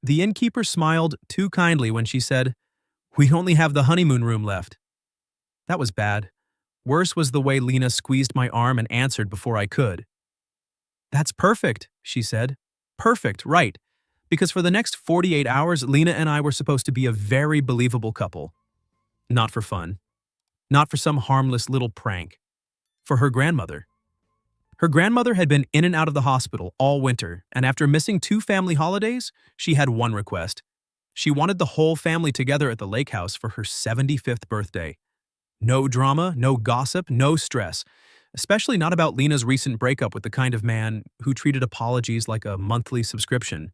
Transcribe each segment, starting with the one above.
The innkeeper smiled too kindly when she said, "We only have the honeymoon room left." That was bad. Worse was the way Lena squeezed my arm and answered before I could. "That's perfect," she said. "Perfect, right. Because for the next 48 hours, Lena and I were supposed to be a very believable couple. Not for fun. Not for some harmless little prank. For her grandmother. Her grandmother had been in and out of the hospital all winter, and after missing 2 family holidays, she had one request. She wanted the whole family together at the lake house for her 75th birthday. No drama, no gossip, no stress, especially not about Lena's recent breakup with the kind of man who treated apologies like a monthly subscription.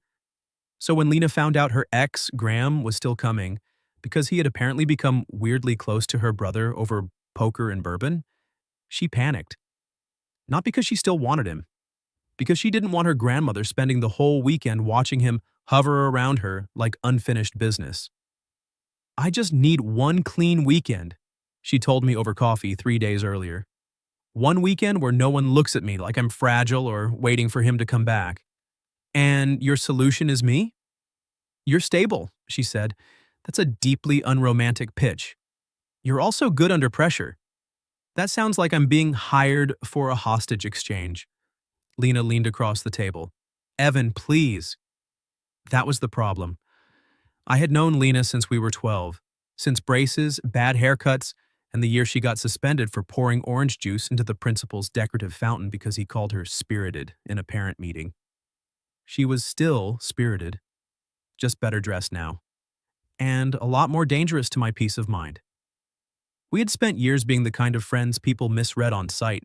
So when Lena found out her ex, Graham, was still coming, because he had apparently become weirdly close to her brother over poker and bourbon, she panicked. Not because she still wanted him, because she didn't want her grandmother spending the whole weekend watching him hover around her like unfinished business. "I just need one clean weekend," she told me over coffee 3 days earlier. "One weekend where no one looks at me like I'm fragile or waiting for him to come back. And your solution is me?" "You're stable," she said. "That's a deeply unromantic pitch. You're also good under pressure. That sounds like I'm being hired for a hostage exchange." Lena leaned across the table. "Evan, please." That was the problem. I had known Lena since we were 12, since braces, bad haircuts, and the year she got suspended for pouring orange juice into the principal's decorative fountain because he called her spirited in a parent meeting. She was still spirited, just better dressed now, and a lot more dangerous to my peace of mind. We had spent years being the kind of friends people misread on sight.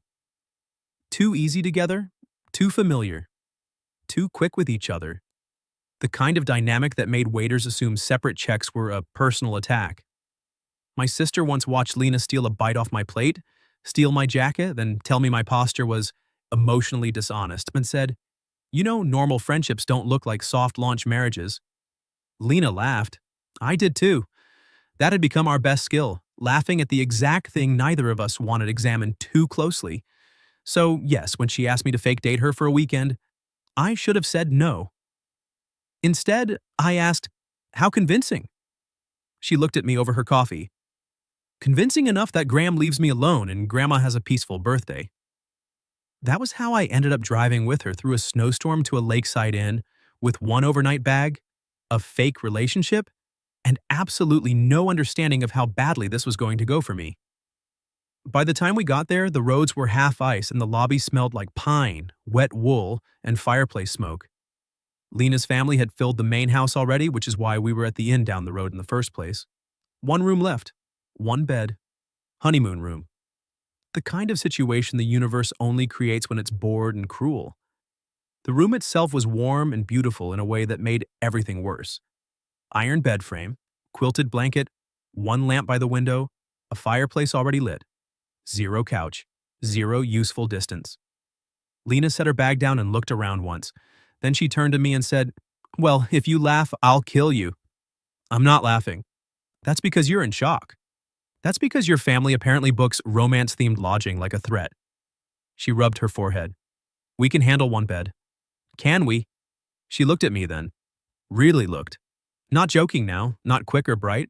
Too easy together, too familiar, too quick with each other. The kind of dynamic that made waiters assume separate checks were a personal attack. My sister once watched Lena steal a bite off my plate, steal my jacket, then tell me my posture was emotionally dishonest, and said, "You know, normal friendships don't look like soft launch marriages." Lena laughed. I did too. That had become our best skill, laughing at the exact thing neither of us wanted examined too closely. So, yes, when she asked me to fake date her for a weekend, I should have said no. Instead, I asked, "How convincing?" She looked at me over her coffee. "Convincing enough that Graham leaves me alone and Grandma has a peaceful birthday." That was how I ended up driving with her through a snowstorm to a lakeside inn with one overnight bag, a fake relationship, and absolutely no understanding of how badly this was going to go for me. By the time we got there, the roads were half ice and the lobby smelled like pine, wet wool, and fireplace smoke. Lena's family had filled the main house already, which is why we were at the inn down the road in the first place. One room left, one bed, honeymoon room. The kind of situation the universe only creates when it's bored and cruel. The room itself was warm and beautiful in a way that made everything worse. Iron bed frame, quilted blanket, one lamp by the window, a fireplace already lit. Zero couch, zero useful distance. Lena set her bag down and looked around once. Then she turned to me and said, "Well, if you laugh, I'll kill you." "I'm not laughing. That's because you're in shock. That's because your family apparently books romance-themed lodging like a threat." She rubbed her forehead. "We can handle one bed." "Can we?" She looked at me then. Really looked. Not joking now, not quick or bright,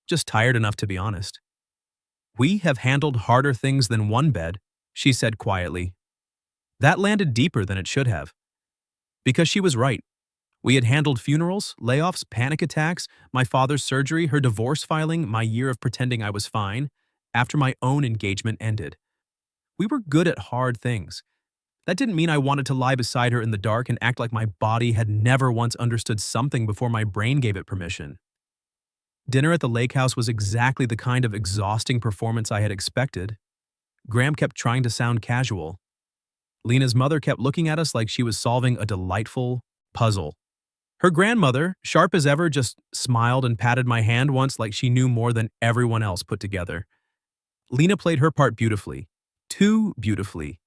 just tired enough to be honest. "We have handled harder things than one bed," she said quietly. That landed deeper than it should have. Because she was right. We had handled funerals, layoffs, panic attacks, my father's surgery, her divorce filing, my year of pretending I was fine, after my own engagement ended. We were good at hard things. That didn't mean I wanted to lie beside her in the dark and act like my body had never once understood something before my brain gave it permission. Dinner at the lake house was exactly the kind of exhausting performance I had expected. Graham kept trying to sound casual. Lena's mother kept looking at us like she was solving a delightful puzzle. Her grandmother, sharp as ever, just smiled and patted my hand once like she knew more than everyone else put together. Lena played her part beautifully. Too beautifully.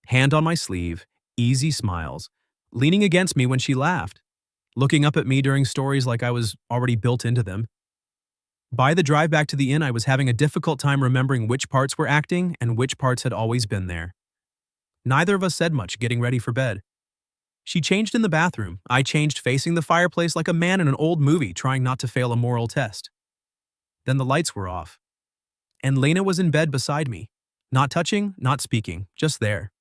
Hand on my sleeve, easy smiles, leaning against me when she laughed, looking up at me during stories like I was already built into them. By the drive back to the inn, I was having a difficult time remembering which parts were acting and which parts had always been there. Neither of us said much getting ready for bed. She changed in the bathroom. I changed facing the fireplace like a man in an old movie trying not to fail a moral test. Then the lights were off, and Lena was in bed beside me. Not touching, not speaking, just there.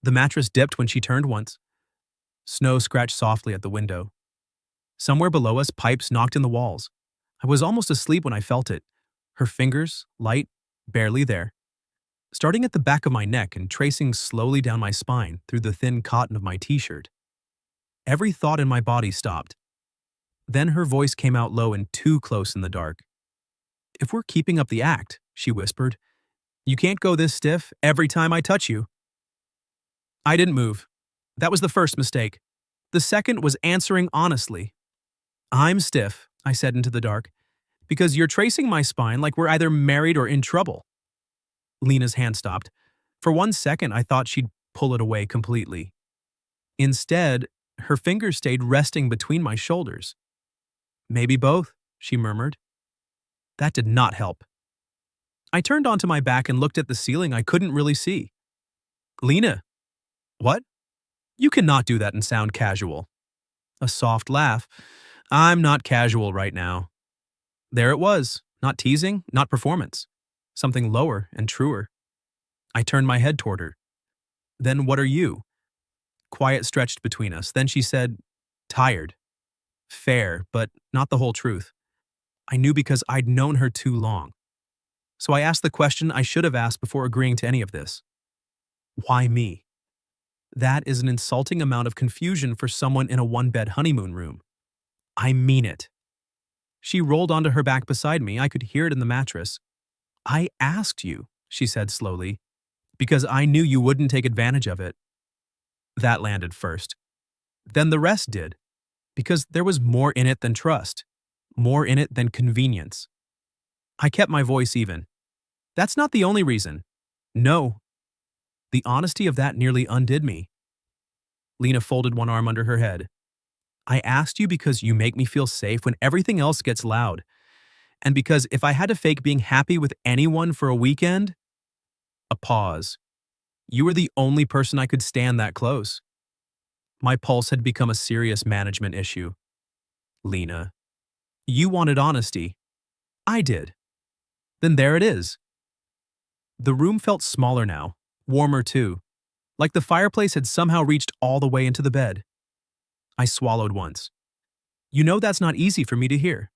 The mattress dipped when she turned once. Snow scratched softly at the window. Somewhere below us, pipes knocked in the walls. I was almost asleep when I felt it. Her fingers, light, barely there. Starting at the back of my neck and tracing slowly down my spine through the thin cotton of my t-shirt. Every thought in my body stopped. Then her voice came out low and too close in the dark. "If we're keeping up the act," she whispered, "you can't go this stiff every time I touch you." I didn't move. That was the first mistake. The second was answering honestly. "I'm stiff," I said into the dark, "because you're tracing my spine like we're either married or in trouble." Lena's hand stopped. For 1 second, I thought she'd pull it away completely. Instead, her fingers stayed resting between my shoulders. "Maybe both," she murmured. That did not help. I turned onto my back and looked at the ceiling I couldn't really see. "Lena." "What?" "You cannot do that and sound casual." A soft laugh. "I'm not casual right now." There it was, not teasing, not performance. Something lower and truer. I turned my head toward her. "Then what are you?" Quiet stretched between us. Then she said, "Tired." Fair, but not the whole truth. I knew because I'd known her too long. So I asked the question I should have asked before agreeing to any of this. Why me? That is an insulting amount of confusion for someone in a one-bed honeymoon room. I mean it. She rolled onto her back beside me. I could hear it in the mattress. "I asked you," she said slowly, "because I knew you wouldn't take advantage of it." That landed first. Then the rest did, because there was more in it than trust, more in it than convenience. I kept my voice even. "That's not the only reason." "No." The honesty of that nearly undid me. Lena folded one arm under her head. "I asked you because you make me feel safe when everything else gets loud. And because if I had to fake being happy with anyone for a weekend..." A pause. "You were the only person I could stand that close." My pulse had become a serious management issue. "Lena, you wanted honesty. I did. Then there it is." The room felt smaller now, warmer too, like the fireplace had somehow reached all the way into the bed. I swallowed once. "You know that's not easy for me to hear."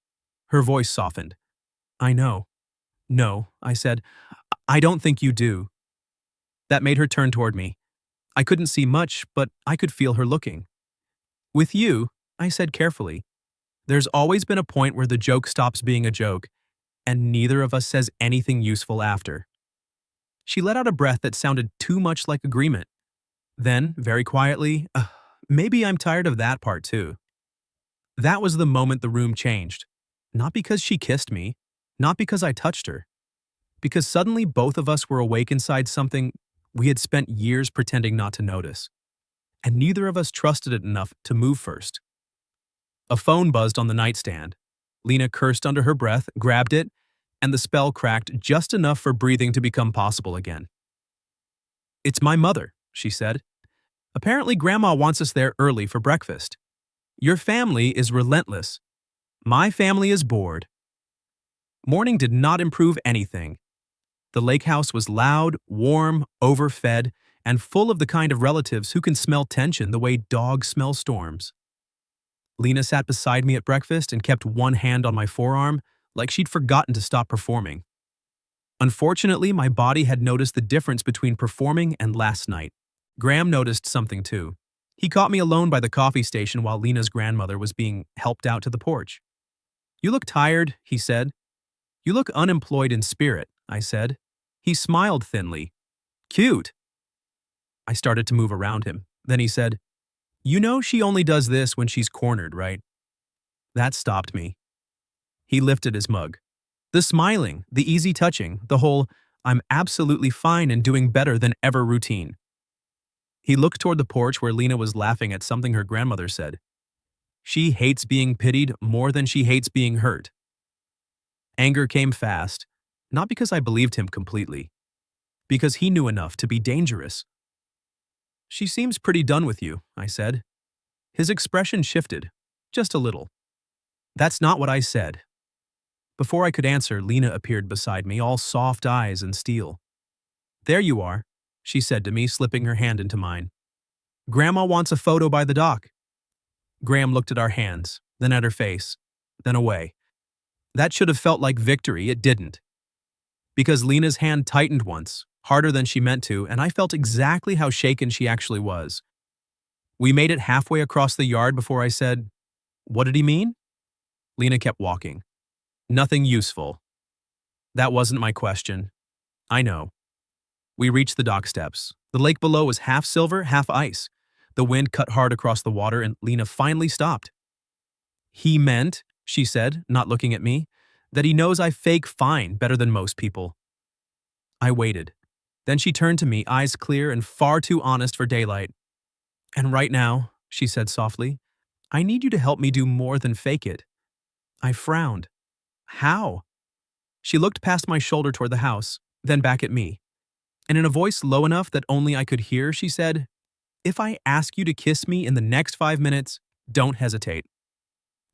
Her voice softened. "I know." "No," I said. "I don't think you do." That made her turn toward me. I couldn't see much, but I could feel her looking. "With you," I said carefully, "there's always been a point where the joke stops being a joke, and neither of us says anything useful after." She let out a breath that sounded too much like agreement. Then, very quietly, "Maybe I'm tired of that part too." That was the moment the room changed. Not because she kissed me, not because I touched her, because suddenly both of us were awake inside something we had spent years pretending not to notice, and neither of us trusted it enough to move first. A phone buzzed on the nightstand. Lena cursed under her breath, grabbed it, and the spell cracked just enough for breathing to become possible again. "It's my mother," she said. "Apparently Grandma wants us there early for breakfast. Your family is relentless. My family is bored." Morning did not improve anything. The lake house was loud, warm, overfed, and full of the kind of relatives who can smell tension the way dogs smell storms. Lena sat beside me at breakfast and kept one hand on my forearm, like she'd forgotten to stop performing. Unfortunately, my body had noticed the difference between performing and last night. Graham noticed something too. He caught me alone by the coffee station while Lena's grandmother was being helped out to the porch. "You look tired," he said. "You look unemployed in spirit," I said. He smiled thinly. "Cute." I started to move around him. Then he said, "You know she only does this when she's cornered, right?" That stopped me. He lifted his mug. The smiling, the easy touching, the whole "I'm absolutely fine and doing better than ever" routine. He looked toward the porch where Lena was laughing at something her grandmother said. She hates being pitied more than she hates being hurt. Anger came fast, not because I believed him completely, because he knew enough to be dangerous. "She seems pretty done with you," I said. His expression shifted, just a little. That's not what I said. Before I could answer, Lena appeared beside me, all soft eyes and steel. There you are, she said to me, slipping her hand into mine. Grandma wants a photo by the dock. Graham looked at our hands, then at her face, then away. That should have felt like victory, it didn't. Because Lena's hand tightened once, harder than she meant to, and I felt exactly how shaken she actually was. We made it halfway across the yard before I said, "What did he mean?" Lena kept walking. Nothing useful. That wasn't my question. I know. We reached the dock steps. The lake below was half silver, half ice. The wind cut hard across the water, and Lena finally stopped. He meant, she said, not looking at me, that he knows I fake fine better than most people. I waited. Then she turned to me, eyes clear and far too honest for daylight. And right now, she said softly, I need you to help me do more than fake it. I frowned. How? She looked past my shoulder toward the house, then back at me. And in a voice low enough that only I could hear, she said, If I ask you to kiss me in the next 5 minutes, don't hesitate.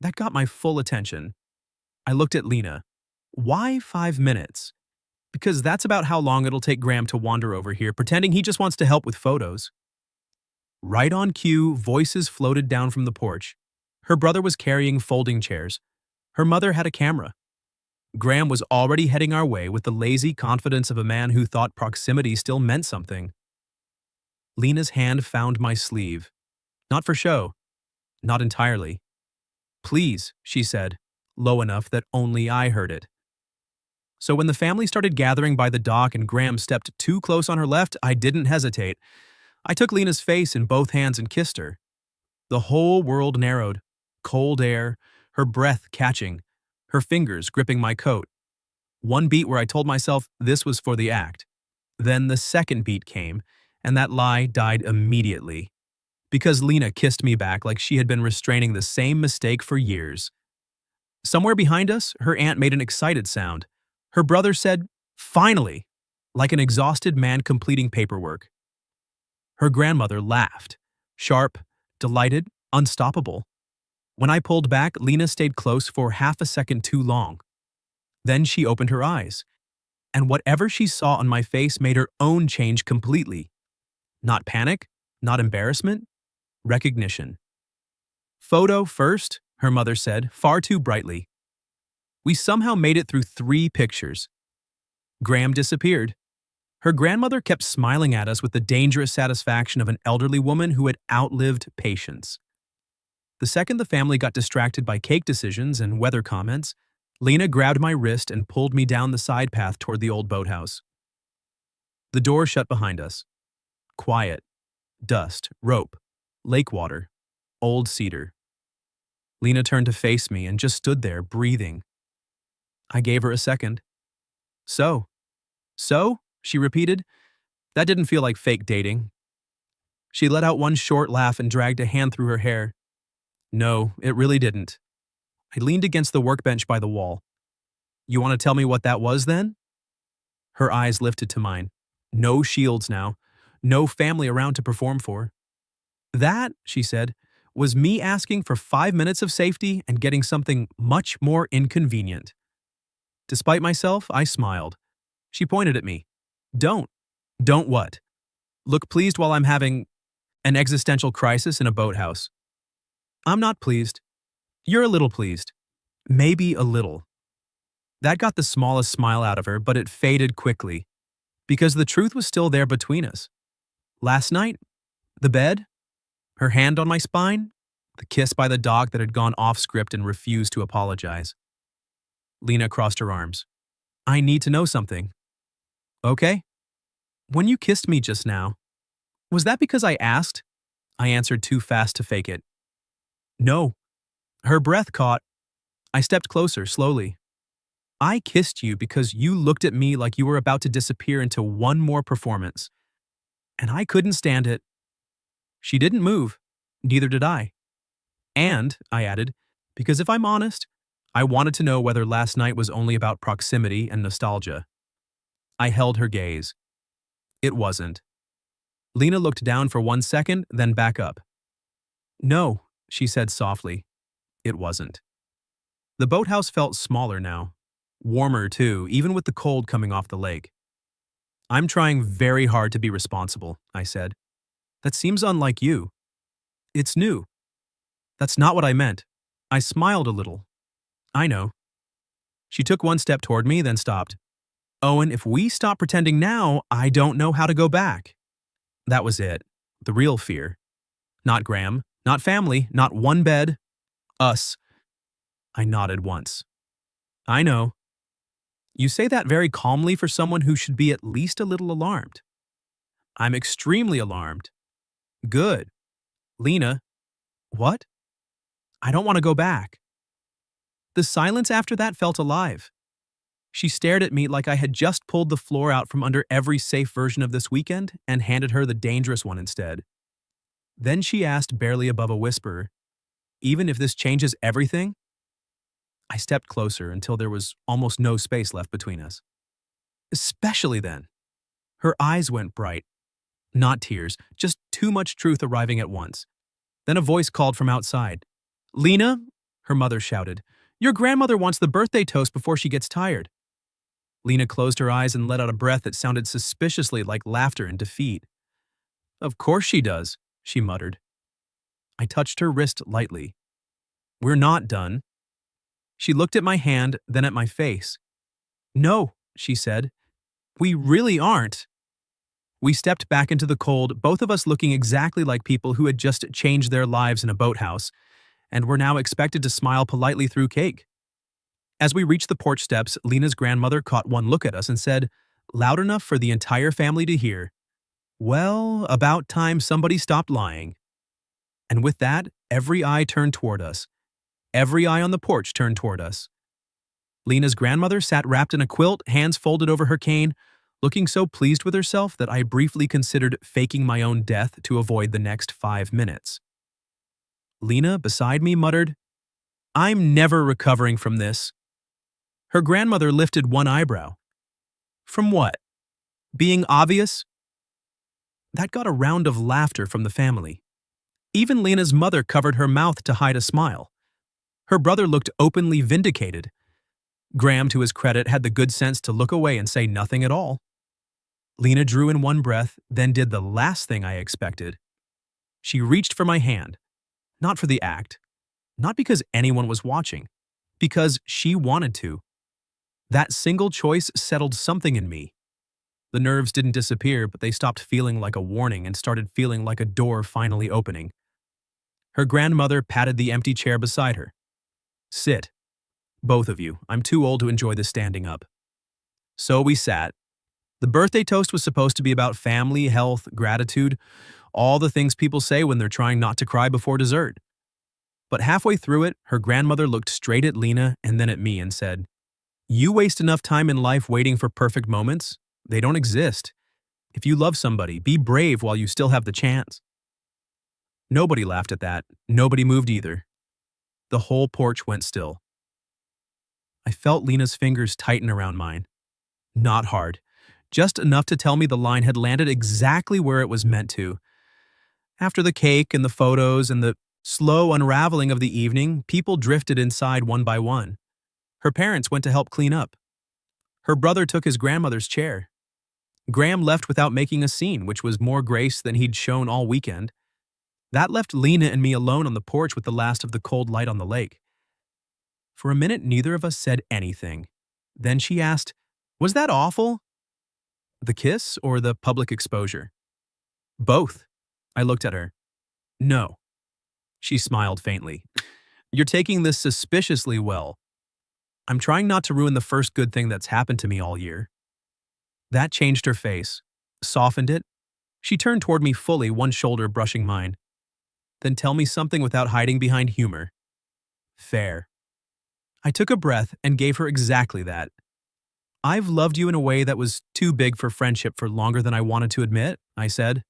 That got my full attention. I looked at Lena. Why 5 minutes? Because that's about how long it'll take Graham to wander over here, pretending he just wants to help with photos. Right on cue, voices floated down from the porch. Her brother was carrying folding chairs. Her mother had a camera. Graham was already heading our way with the lazy confidence of a man who thought proximity still meant something. Lena's hand found my sleeve. Not for show. Not entirely. Please, she said, low enough that only I heard it. So when the family started gathering by the dock and Graham stepped too close on her left, I didn't hesitate. I took Lena's face in both hands and kissed her. The whole world narrowed. Cold air, her breath catching, her fingers gripping my coat. One beat where I told myself this was for the act. Then the second beat came, and that lie died immediately. Because Lena kissed me back like she had been restraining the same mistake for years. Somewhere behind us, her aunt made an excited sound. Her brother said, "Finally!" like an exhausted man completing paperwork. Her grandmother laughed, sharp, delighted, unstoppable. When I pulled back, Lena stayed close for half a second too long. Then she opened her eyes, and whatever she saw on my face made her own change completely. Not panic, not embarrassment, recognition. Photo first, her mother said, far too brightly. We somehow made it through 3 pictures. Graham disappeared. Her grandmother kept smiling at us with the dangerous satisfaction of an elderly woman who had outlived patience. The second the family got distracted by cake decisions and weather comments, Lena grabbed my wrist and pulled me down the side path toward the old boathouse. The door shut behind us. Quiet. Dust. Rope. Lake water. Old cedar. Lena turned to face me and just stood there, breathing. I gave her a second. So, she repeated. That didn't feel like fake dating. She let out one short laugh and dragged a hand through her hair. No, it really didn't. I leaned against the workbench by the wall. You want to tell me what that was then? Her eyes lifted to mine. No shields now. No family around to perform for. That, she said, was me asking for 5 minutes of safety and getting something much more inconvenient. Despite myself, I smiled. She pointed at me. Don't. Don't what? Look pleased while I'm having an existential crisis in a boathouse. I'm not pleased. You're a little pleased. Maybe a little. That got the smallest smile out of her, but it faded quickly. Because the truth was still there between us. Last night, the bed, her hand on my spine, the kiss by the dog that had gone off script and refused to apologize. Lena crossed her arms. I need to know something. Okay. When you kissed me just now, was that because I asked? I answered too fast to fake it. No. Her breath caught. I stepped closer, slowly. I kissed you because you looked at me like you were about to disappear into one more performance. And I couldn't stand it. She didn't move. Neither did I. And, I added, because if I'm honest, I wanted to know whether last night was only about proximity and nostalgia. I held her gaze. It wasn't. Lena looked down for 1 second, then back up. No, she said softly. It wasn't. The boathouse felt smaller now. Warmer, too, even with the cold coming off the lake. I'm trying very hard to be responsible, I said. That seems unlike you. It's new. That's not what I meant. I smiled a little. I know. She took one step toward me, then stopped. Owen, if we stop pretending now, I don't know how to go back. That was it. The real fear. Not Graham, not family, not one bed. Us. I nodded once. I know. You say that very calmly for someone who should be at least a little alarmed. I'm extremely alarmed. Good. Lena. What? I don't want to go back. The silence after that felt alive. She stared at me like I had just pulled the floor out from under every safe version of this weekend and handed her the dangerous one instead. Then she asked barely above a whisper, even if this changes everything? I stepped closer until there was almost no space left between us. Especially then. Her eyes went bright. Not tears, just too much truth arriving at once. Then a voice called from outside. Lena, her mother shouted, your grandmother wants the birthday toast before she gets tired. Lena closed her eyes and let out a breath that sounded suspiciously like laughter and defeat. Of course she does, she muttered. I touched her wrist lightly. We're not done. She looked at my hand, then at my face. No, she said. We really aren't. We stepped back into the cold, both of us looking exactly like people who had just changed their lives in a boathouse, and were now expected to smile politely through cake. As we reached the porch steps, Lena's grandmother caught one look at us and said, loud enough for the entire family to hear, well, about time somebody stopped lying. And with that, every eye turned toward us. Every eye on the porch turned toward us. Lena's grandmother sat wrapped in a quilt, hands folded over her cane, looking so pleased with herself that I briefly considered faking my own death to avoid the next 5 minutes. Lena, beside me, muttered, I'm never recovering from this. Her grandmother lifted one eyebrow. From what? Being obvious? That got a round of laughter from the family. Even Lena's mother covered her mouth to hide a smile. Her brother looked openly vindicated. Graham, to his credit, had the good sense to look away and say nothing at all. Lena drew in one breath, then did the last thing I expected. She reached for my hand. Not for the act. Not because anyone was watching. Because she wanted to. That single choice settled something in me. The nerves didn't disappear, but they stopped feeling like a warning and started feeling like a door finally opening. Her grandmother patted the empty chair beside her. Sit. Both of you. I'm too old to enjoy this standing up. So we sat. The birthday toast was supposed to be about family, health, gratitude, all the things people say when they're trying not to cry before dessert. But halfway through it, her grandmother looked straight at Lena and then at me and said, You waste enough time in life waiting for perfect moments. They don't exist. If you love somebody, be brave while you still have the chance. Nobody laughed at that. Nobody moved either. The whole porch went still. I felt Lena's fingers tighten around mine. Not hard. Just enough to tell me the line had landed exactly where it was meant to. After the cake and the photos and the slow unraveling of the evening, people drifted inside one by one. Her parents went to help clean up. Her brother took his grandmother's chair. Graham left without making a scene, which was more grace than he'd shown all weekend. That left Lena and me alone on the porch with the last of the cold light on the lake. For a minute, neither of us said anything. Then she asked, Was that awful? The kiss or the public exposure? Both. I looked at her. No. She smiled faintly. You're taking this suspiciously well. I'm trying not to ruin the first good thing that's happened to me all year. That changed her face, softened it. She turned toward me fully, one shoulder brushing mine. Then tell me something without hiding behind humor. Fair. I took a breath and gave her exactly that. I've loved you in a way that was too big for friendship for longer than I wanted to admit, I said.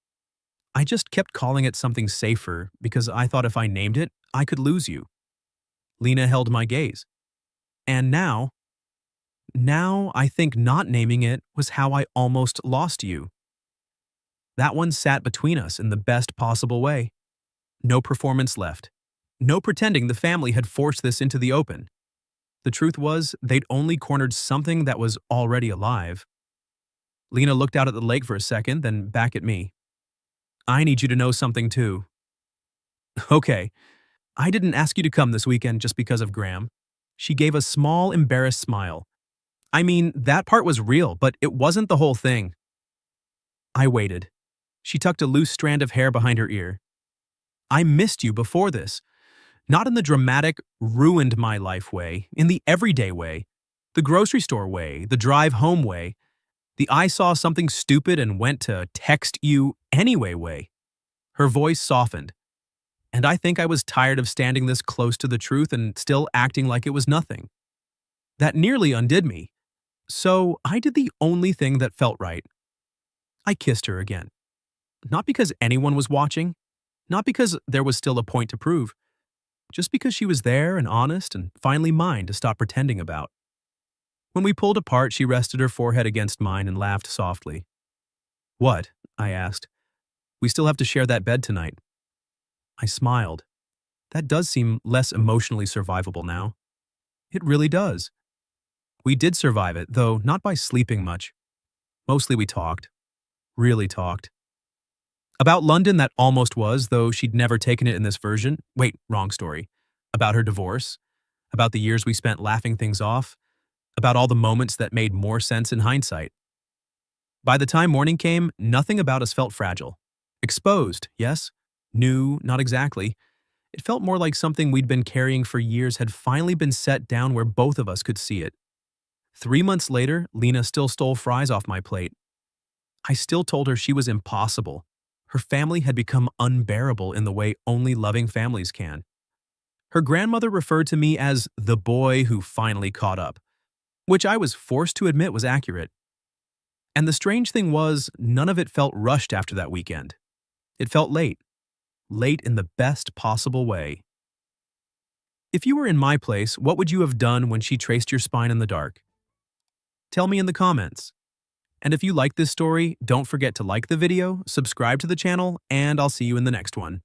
I just kept calling it something safer because I thought if I named it, I could lose you. Lena held my gaze. And now I think not naming it was how I almost lost you. That one sat between us in the best possible way. No performance left. No pretending the family had forced this into the open. The truth was, they'd only cornered something that was already alive. Lena looked out at the lake for a second, then back at me. I need you to know something too. Okay, I didn't ask you to come this weekend just because of Graham. She gave a small, embarrassed smile. I mean, that part was real, but it wasn't the whole thing. I waited. She tucked a loose strand of hair behind her ear. I missed you before this. Not in the dramatic, ruined my life way, in the everyday way. The grocery store way, the drive home way. The I saw something stupid and went to text you anyway way. Her voice softened. And I think I was tired of standing this close to the truth and still acting like it was nothing. That nearly undid me. So I did the only thing that felt right. I kissed her again. Not because anyone was watching, not because there was still a point to prove, just because she was there and honest and finally mine to stop pretending about. When we pulled apart, she rested her forehead against mine and laughed softly. What? I asked. We still have to share that bed tonight. I smiled. That does seem less emotionally survivable now. It really does. We did survive it, though not by sleeping much. Mostly we talked. Really talked. About London that almost was, though she'd never taken it in this version. Wait, wrong story. About her divorce. About the years we spent laughing things off. About all the moments that made more sense in hindsight. By the time morning came, nothing about us felt fragile. Exposed, yes. New, not exactly. It felt more like something we'd been carrying for years had finally been set down where both of us could see it. 3 months later, Lena still stole fries off my plate. I still told her she was impossible. Her family had become unbearable in the way only loving families can. Her grandmother referred to me as the boy who finally caught up, which I was forced to admit was accurate. And the strange thing was, none of it felt rushed after that weekend. It felt late. Late in the best possible way. If you were in my place, what would you have done when she traced your spine in the dark? Tell me in the comments. And if you like this story, don't forget to like the video, subscribe to the channel, and I'll see you in the next one.